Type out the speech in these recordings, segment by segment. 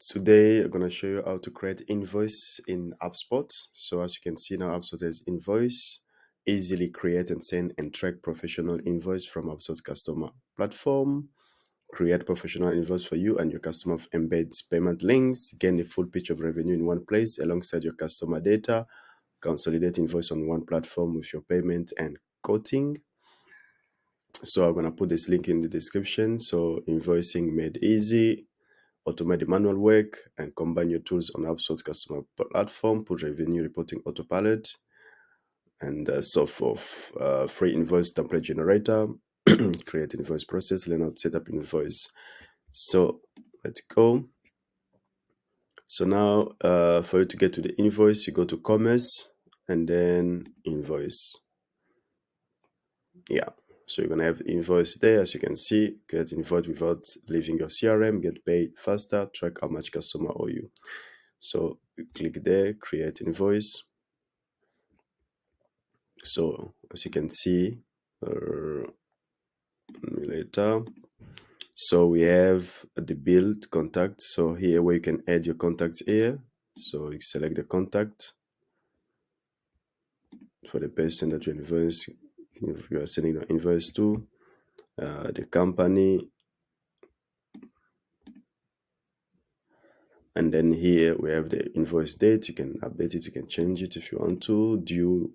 Today, I'm going to show you how to create invoice in HubSpot. So as you can see now, HubSpot has invoice, easily create and send and track professional invoice from HubSpot customer platform, create professional invoice for you and your customer, embed payment links, gain a full picture of revenue in one place alongside your customer data, consolidate invoice on one platform with your payment and quoting. So I'm going to put this link in the description. So invoicing made easy. Automate the manual work and combine your tools on HubSpot customer platform, put revenue reporting autopilot, and so forth. Free invoice template generator, create invoice process, learn how to set up invoice. So let's go. So now for you to get to the invoice, you go to commerce and then invoice. Yeah. So you're going to have invoice there. As you can see, get invoice without leaving your CRM, get paid faster, track how much customer owe you. So you click there, create invoice. So as you can see later, so we have the build contact. So here where you can add your contacts here. So you select the contact for the person that you invoice, if you are sending the invoice to, the company. And then here we have the invoice date. You can update it, you can change it if you want to. Due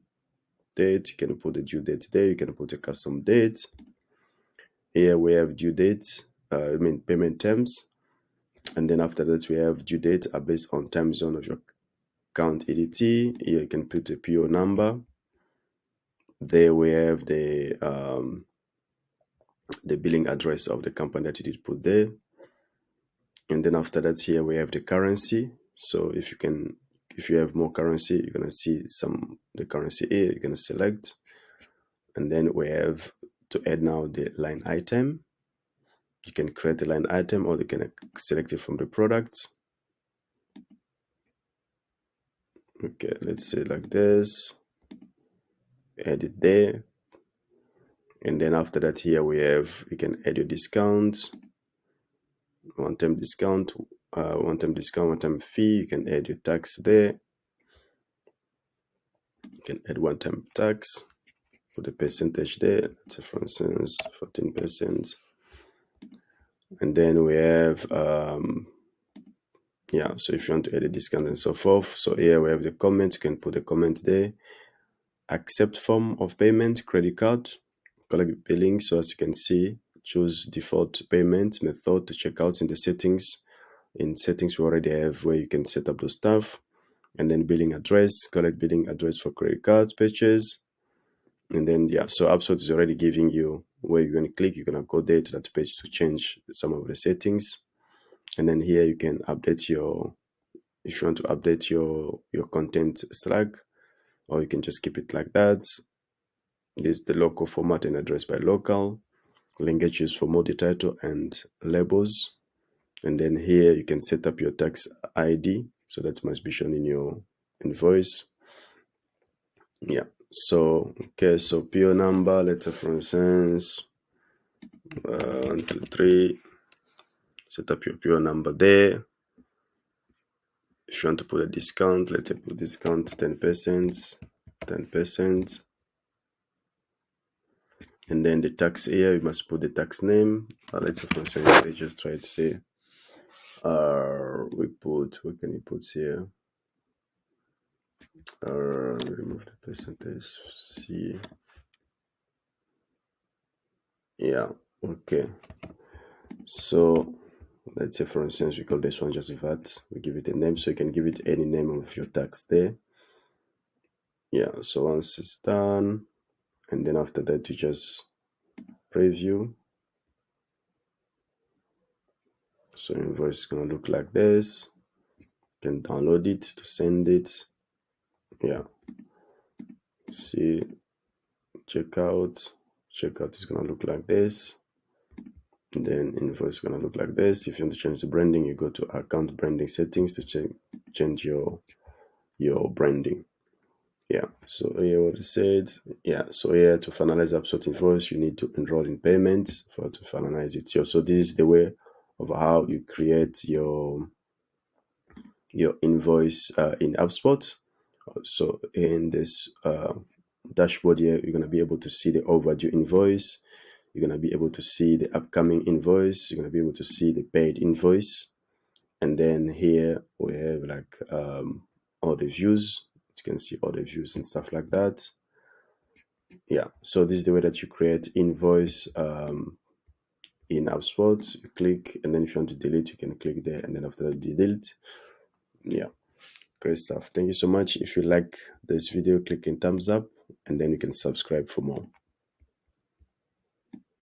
date, you can put the due date there, you can put a custom date. Here we have due dates, payment terms. And then after that, we have due date are based on time zone of your account EDT. Here you can put the PO number. There we have the billing address of the company that you did put there. And then after that, here we have the currency. So if you have more currency, you're gonna see the currency here. You're gonna select, and then we have to add now the line item. You can create a line item, or you can select it from the product. Okay, let's say like this. Add it there, and then after that, here we have, you can add your discount, one-time discount, one-time fee. You can add your tax there. You can add one-time tax, put the percentage there. So for instance, 14%. And then we have so if you want to add a discount and so forth. So here we have the comment. You can put a comment there. Accept form of payment, credit card, collect billing. So as you can see, choose default payment method to check out in the settings. In settings, we already have where you can set up the stuff, and then billing address, collect billing address for credit card purchase. And then so HubSpot is already giving you where you're going to click. You're going to go there to that page to change some of the settings. And then here you can update if you want to update your content Slack, or you can just keep it like that. This is the local format and address by local. Language used for multi title and labels. And then here you can set up your tax ID. So that must be shown in your invoice. Yeah. So, okay. So PO number, let's say for instance, 1, 2, 3. Set up your PO number there. If you want to put a discount, let's say put discount 10%, 10%. And then the tax here, you must put the tax name. Let's say for instance, let's just try to say, what can you put here? Remove the percentage, see. Yeah, okay. So let's say for instance, we call this one just VAT. We give it a name, so you can give it any name of your tax there. Yeah, so once it's done, and then after that, you just preview. So invoice is gonna look like this. You can download it to send it. Yeah. See, checkout is gonna look like this. And then invoice is gonna look like this. If you want to change the branding, you go to account branding settings to change your branding. Yeah, so here what it said. Yeah, so here to finalize HubSpot invoice, you need to enroll in payment to finalize it. So this is the way of how you create your your invoice in HubSpot. So in this dashboard here, you're going to be able to see the overdue invoice. You're going to be able to see the upcoming invoice. You're going to be able to see the paid invoice. And then here we have like all the views. You can see all the views and stuff like that. Yeah, so this is the way that you create invoice in HubSpot. You click, and then if you want to delete, you can click there, and then after that, delete. Yeah, great stuff. Thank you so much. If you like this video, click in thumbs up, and then you can subscribe for more.